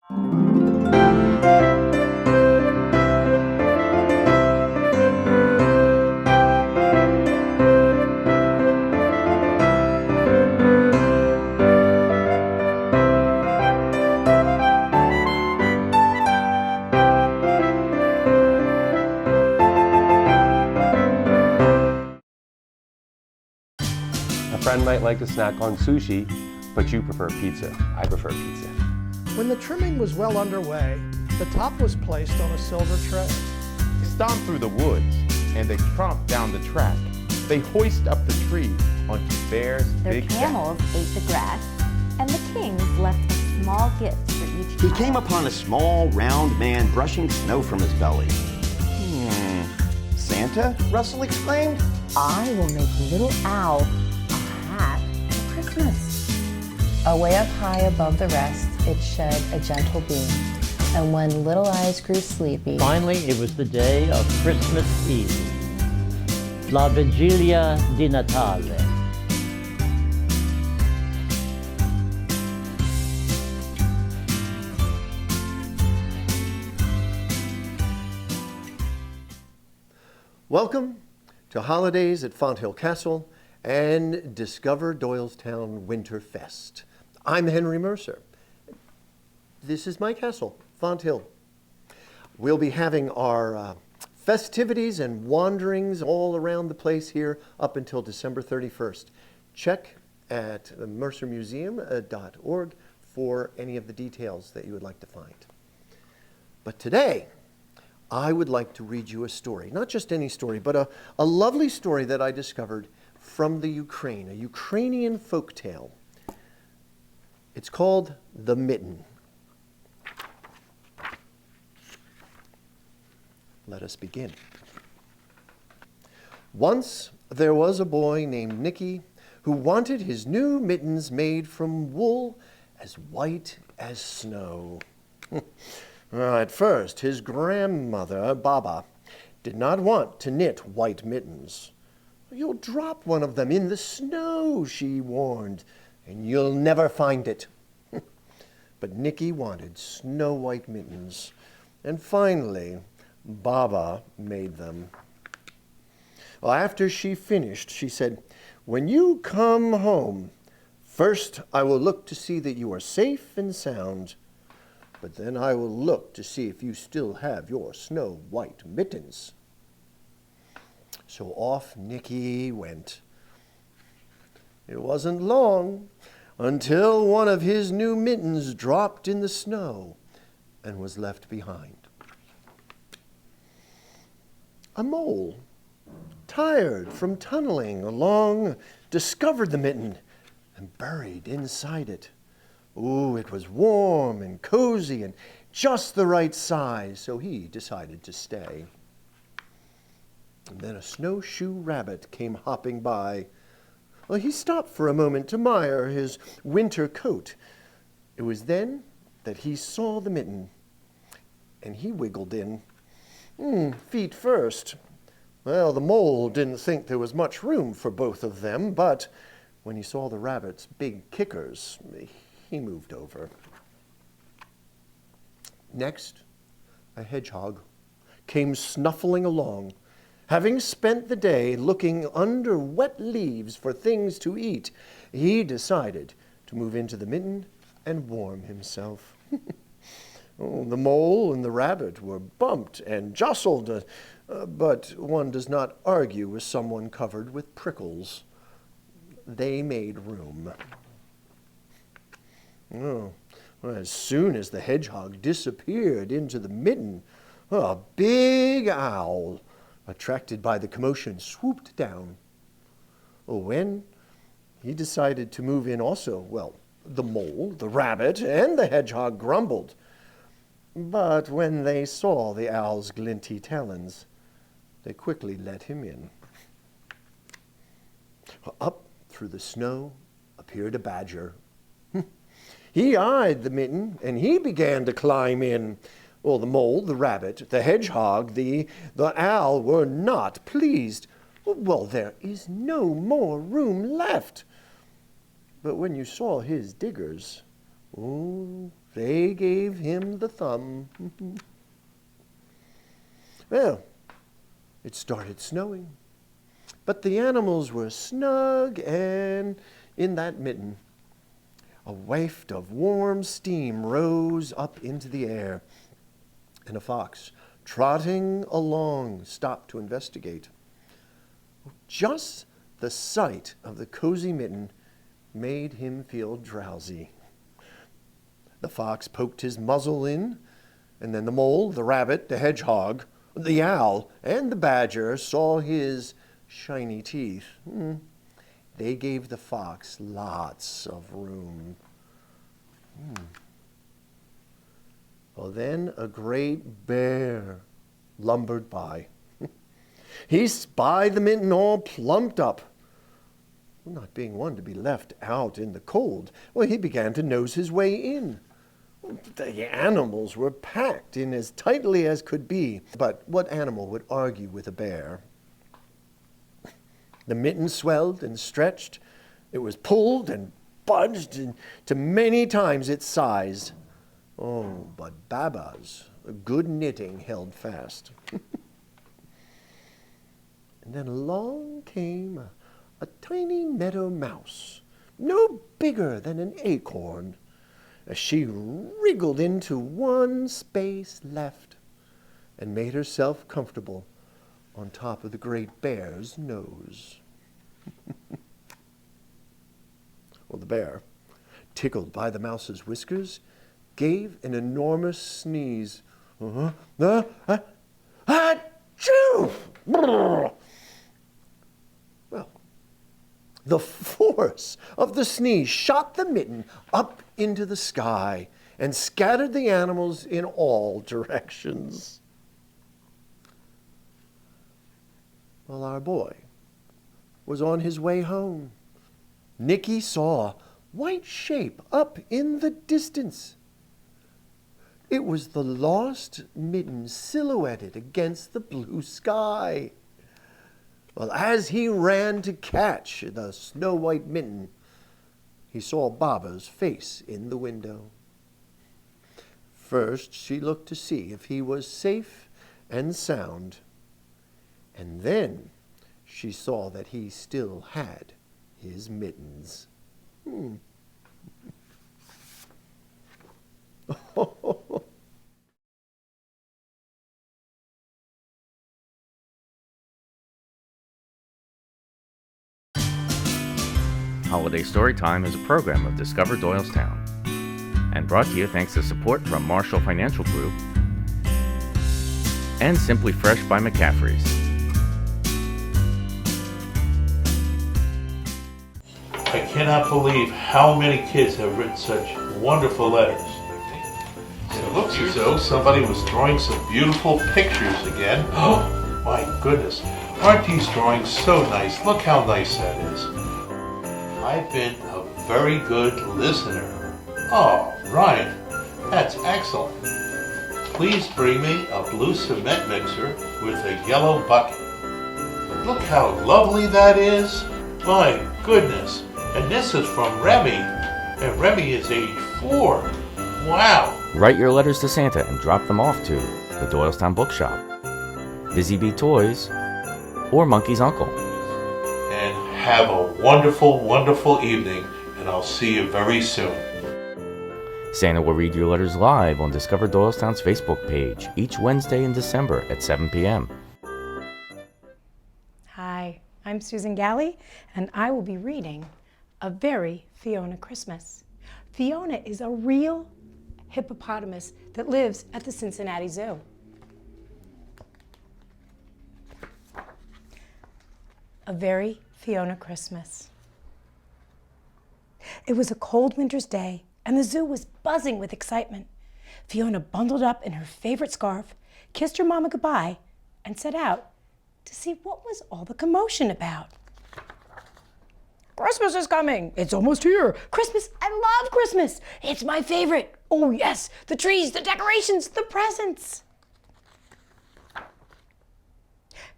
A friend might like to snack on sushi, but you prefer pizza. I prefer pizza. When the trimming was well underway, the top was placed on a silver tray. They stomp through the woods and they tromp down the track. They hoist up the tree onto Bear's Their big camels ate the grass, and the kings left a small gift for each He child. came upon a small, round man brushing snow from his belly. Santa? Russell exclaimed. I will make Little Owl a hat for Christmas. Away up high above the rest, it shed a gentle beam. And when Little Eyes grew sleepy, Finally, it was the day of Christmas Eve. La Vigilia di Natale. Welcome to Holidays at Fonthill Castle and Discover Doylestown Winter Fest. I'm Henry Mercer. This is my castle, Fonthill. We'll be having our festivities and wanderings all around the place here up until December 31st. Check at mercermuseum.org for any of the details that you would like to find. But today, I would like to read you a story, not just any story, but a lovely story that I discovered from the Ukraine, a Ukrainian folk tale. It's called The Mitten. Let us begin. Once there was a boy named Nicky who wanted his new mittens made from wool as white as snow. At first, his grandmother, Baba, did not want to knit white mittens. You'll drop one of them in the snow, she warned, and you'll never find it. But Nicky wanted snow-white mittens, and finally, Baba made them. Well, after she finished, she said, "When you come home, first I will look to see that you are safe and sound. But then I will look to see if you still have your snow-white mittens." So off Nicky went. It wasn't long until one of his new mittens dropped in the snow and was left behind. A mole, tired from tunneling along, discovered the mitten and buried inside it. Ooh, it was warm and cozy and just the right size, so he decided to stay. And then a snowshoe rabbit came hopping by. Well, he stopped for a moment to admire his winter coat. It was then that he saw the mitten, and he wiggled in. Feet first. Well, the mole didn't think there was much room for both of them, but when he saw the rabbit's big kickers, he moved over. Next, a hedgehog came snuffling along. Having spent the day looking under wet leaves for things to eat, he decided to move into the mitten and warm himself. The mole and the rabbit were bumped and jostled, but one does not argue with someone covered with prickles. They made room. Well, as soon as the hedgehog disappeared into the mitten, a big owl, attracted by the commotion, swooped down. When he decided to move in also, well, the mole, the rabbit, and the hedgehog grumbled. But when they saw the owl's glinty talons, they quickly let him in. Up through the snow appeared a badger. He eyed the mitten, and he began to climb in. Well, the mole, the rabbit, the hedgehog, the owl were not pleased. Well, there is no more room left. But when you saw his diggers, they gave him the thumb. Well, it started snowing, but the animals were snug and in that mitten. A waft of warm steam rose up into the air, and a fox, trotting along, stopped to investigate. Just the sight of the cozy mitten made him feel drowsy. The fox poked his muzzle in, and then the mole, the rabbit, the hedgehog, the owl, and the badger saw his shiny teeth. They gave the fox lots of room. Well, then a great bear lumbered by. He spied the mitten all plumped up. Not being one to be left out in the cold, well, he began to nose his way in. The animals were packed in as tightly as could be. But what animal would argue with a bear? The mitten swelled and stretched. It was pulled and budged to many times its size. Oh, but Baba's good knitting held fast. And then along came a tiny meadow mouse, no bigger than an acorn, as she wriggled into one space left and made herself comfortable on top of the great bear's nose. Well, the bear, tickled by the mouse's whiskers, gave an enormous sneeze. Achoo! Well, the force of the sneeze shot the mitten up into the sky and scattered the animals in all directions. Well, our boy was on his way home. Nicky saw a white shape up in the distance. It was the lost mitten silhouetted against the blue sky. Well, as he ran to catch the snow-white mitten, he saw Baba's face in the window. First, she looked to see if he was safe and sound, and then she saw that he still had his mittens. Holiday Storytime is a program of Discover Doylestown and brought to you thanks to support from Marshall Financial Group and Simply Fresh by McCaffrey's. I cannot believe how many kids have written such wonderful letters. It looks as though somebody was drawing some beautiful pictures again. Oh, my goodness. Aren't these drawings so nice? Look how nice that is. I've been a very good listener. Oh, right. That's excellent. Please bring me a blue cement mixer with a yellow bucket. Look how lovely that is. My goodness. And this is from Remy. And Remy is age 4. Wow. Write your letters to Santa and drop them off to the Doylestown Bookshop, Busy Bee Toys, or Monkey's Uncle. And have a wonderful, wonderful evening, and I'll see you very soon. Santa will read your letters live on Discover Doylestown's Facebook page each Wednesday in December at 7 p.m. Hi, I'm Susan Galli, and I will be reading A Very Fiona Christmas. Fiona is a real hippopotamus that lives at the Cincinnati Zoo. A Very Fiona Christmas. It was a cold winter's day, and the zoo was buzzing with excitement. Fiona bundled up in her favorite scarf, kissed her mama goodbye, and set out to see what was all the commotion about. Christmas is coming. It's almost here. Christmas, I love Christmas. It's my favorite. Oh yes, the trees, the decorations, the presents.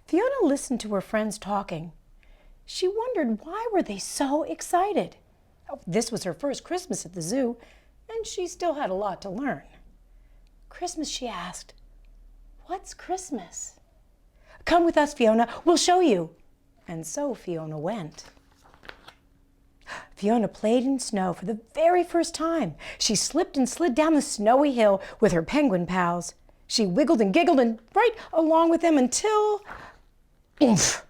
Fiona listened to her friends talking. She wondered why were they so excited. Oh, this was her first Christmas at the zoo, and she still had a lot to learn. Christmas, she asked. What's Christmas? Come with us, Fiona. We'll show you. And so Fiona went. Fiona played in snow for the very first time. She slipped and slid down the snowy hill with her penguin pals. She wiggled and giggled and right along with them until... oomph!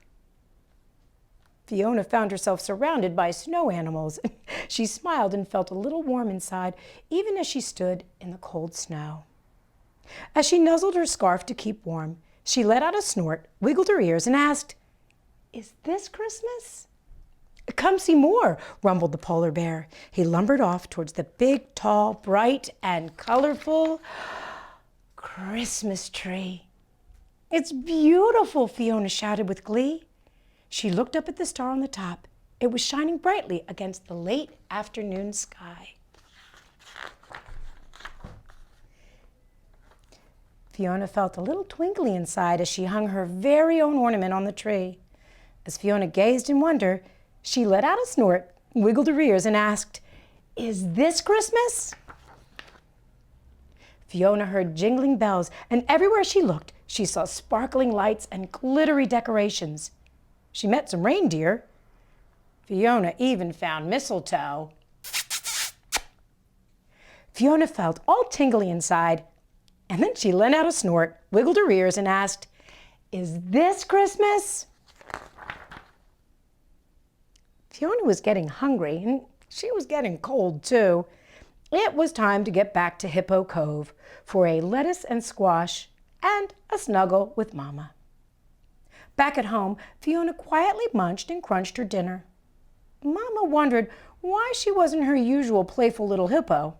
Fiona found herself surrounded by snow animals. She smiled and felt a little warm inside, even as she stood in the cold snow. As she nuzzled her scarf to keep warm, she let out a snort, wiggled her ears, and asked, "Is this Christmas?" "Come see more," rumbled the polar bear. He lumbered off towards the big, tall, bright, and colorful Christmas tree. "It's beautiful," Fiona shouted with glee. She looked up at the star on the top. It was shining brightly against the late afternoon sky. Fiona felt a little twinkly inside as she hung her very own ornament on the tree. As Fiona gazed in wonder, she let out a snort, wiggled her ears, and asked, "Is this Christmas?" Fiona heard jingling bells, and everywhere she looked, she saw sparkling lights and glittery decorations. She met some reindeer. Fiona even found mistletoe. Fiona felt all tingly inside, and then she let out a snort, wiggled her ears, and asked, "Is this Christmas?" Fiona was getting hungry, and she was getting cold, too. It was time to get back to Hippo Cove for a lettuce and squash and a snuggle with Mama. Back at home, Fiona quietly munched and crunched her dinner. Mama wondered why she wasn't her usual playful little hippo.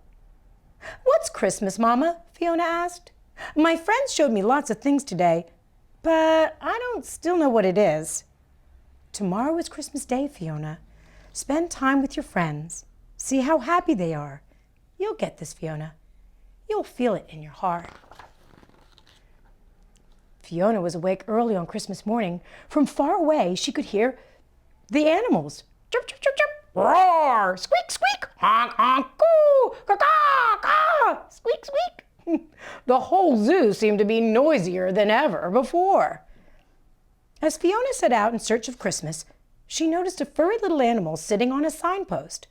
"What's Christmas, Mama?" Fiona asked. "My friends showed me lots of things today, but I don't still know what it is." "Tomorrow is Christmas Day, Fiona. Spend time with your friends. See how happy they are. You'll get this, Fiona. You'll feel it in your heart." Fiona was awake early on Christmas morning. From far away, she could hear the animals. Chirp, chirp, chirp, chirp. Roar! Squeak, squeak! Honk, honk! Coo! Caw, caw! Squeak, squeak! The whole zoo seemed to be noisier than ever before. As Fiona set out in search of Christmas, she noticed a furry little animal sitting on a signpost.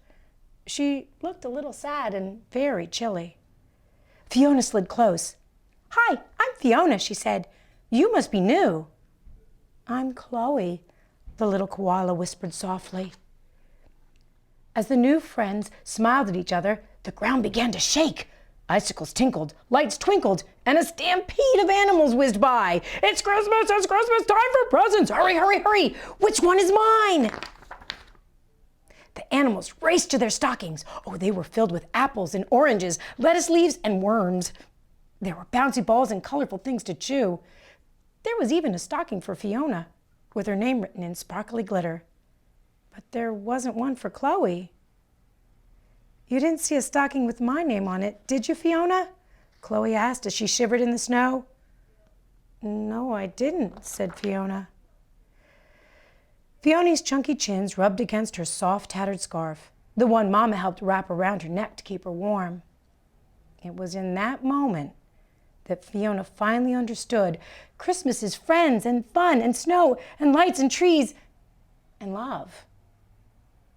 She looked a little sad and very chilly. Fiona slid close. "Hi, I'm Fiona," she said. "You must be new." "I'm Chloe," the little koala whispered softly. As the new friends smiled at each other, the ground began to shake. Icicles tinkled, lights twinkled, and a stampede of animals whizzed by. "It's Christmas! It's Christmas! Time for presents! Hurry, hurry, hurry! Which one is mine?" The animals raced to their stockings. Oh, they were filled with apples and oranges, lettuce leaves and worms. There were bouncy balls and colorful things to chew. There was even a stocking for Fiona, with her name written in sparkly glitter. But there wasn't one for Chloe. "You didn't see a stocking with my name on it, did you, Fiona?" Chloe asked as she shivered in the snow. "No, I didn't," said Fiona. Fiona's chunky chins rubbed against her soft, tattered scarf, the one Mama helped wrap around her neck to keep her warm. It was in that moment that Fiona finally understood Christmas is friends and fun and snow and lights and trees and love.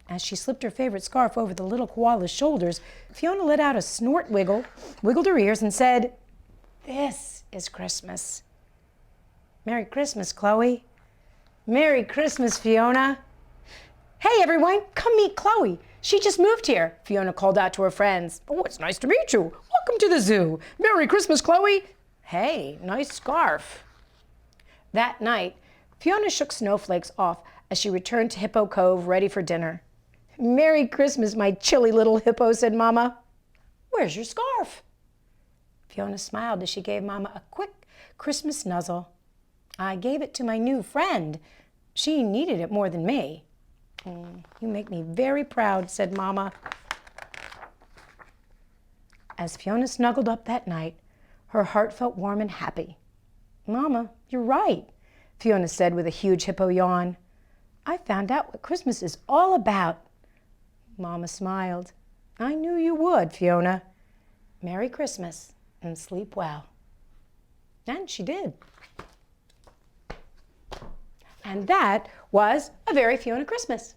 As she slipped her favorite scarf over the little koala's shoulders, Fiona let out a snort wiggle, wiggled her ears, and said, "This is Christmas." "Merry Christmas, Chloe." "Merry Christmas, Fiona." "Hey, everyone, come meet Chloe. She just moved here," Fiona called out to her friends. "Oh, it's nice to meet you. Welcome to the zoo. Merry Christmas, Chloe." "Hey, nice scarf." That night, Fiona shook snowflakes off as she returned to Hippo Cove ready for dinner. "Merry Christmas, my chilly little hippo," said Mama. "Where's your scarf?" Fiona smiled as she gave Mama a quick Christmas nuzzle. "I gave it to my new friend. She needed it more than me." "You make me very proud," said Mama. As Fiona snuggled up that night, her heart felt warm and happy. "Mama, you're right," Fiona said with a huge hippo yawn. "I found out what Christmas is all about." Mama smiled. I knew you would, Fiona. Merry Christmas and sleep well. And she did. And that was A Very Fiona Christmas.